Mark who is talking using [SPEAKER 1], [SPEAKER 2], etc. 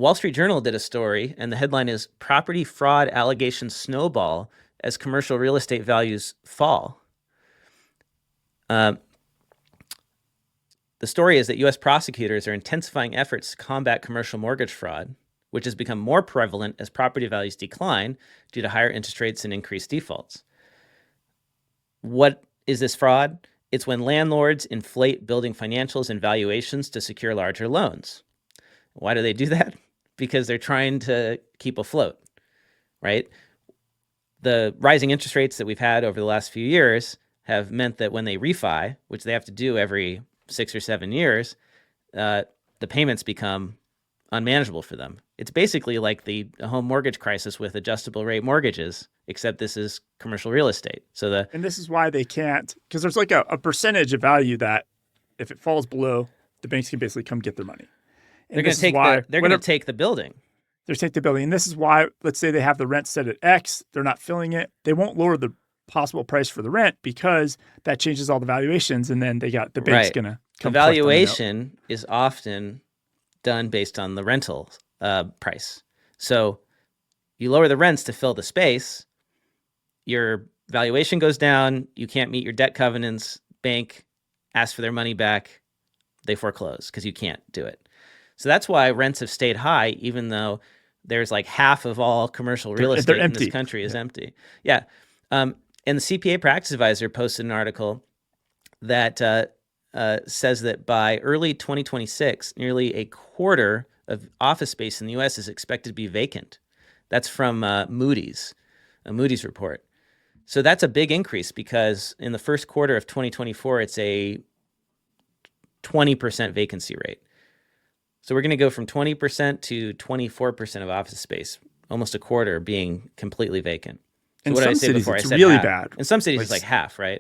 [SPEAKER 1] Wall Street Journal did a story, and the headline is "Property Fraud Allegations Snowball as Commercial Real Estate Values Fall." Uh, the story is that U.S. prosecutors are intensifying efforts to combat commercial mortgage fraud, which has become more prevalent as property values decline due to higher interest rates and increased defaults. What is this fraud? It's when landlords inflate building financials and valuations to secure larger loans. Why do they do that? Because they're trying to keep afloat, right? The rising interest rates that we've had over the last few years have meant that when they refi, which they have to do every 6 or 7 years, the payments become unmanageable for them. It's basically like the home mortgage crisis with adjustable rate mortgages, except this is commercial real estate.
[SPEAKER 2] And this is why they can't, because there's like a percentage of value that if it falls below, the banks can basically come get their money. And
[SPEAKER 1] they're going to take the building.
[SPEAKER 2] They take the building. And this is why, let's say they have the rent set at X, they're not filling it. They won't lower the possible price for the rent because that changes all the valuations. And then the bank's going to come.
[SPEAKER 1] The valuation is often done based on the rental price. So you lower the rents to fill the space, your valuation goes down, you can't meet your debt covenants, bank asks for their money back, they foreclose because you can't do it. So that's why rents have stayed high, even though there's like half of all commercial real estate in this country is empty. Yeah. And the CPA Practice Advisor posted an article that says that by early 2026, nearly a quarter of office space in the U.S. is expected to be vacant. That's from Moody's, a Moody's report. So that's a big increase because in the first quarter of 2024, it's a 20% vacancy rate. So we're going to go from 20% to 24% of office space, almost a quarter being completely vacant. So
[SPEAKER 2] in
[SPEAKER 1] what
[SPEAKER 2] some
[SPEAKER 1] did I say
[SPEAKER 2] cities,
[SPEAKER 1] before?
[SPEAKER 2] it's
[SPEAKER 1] I said
[SPEAKER 2] really
[SPEAKER 1] half.
[SPEAKER 2] bad.
[SPEAKER 1] In some cities, it's like half, right?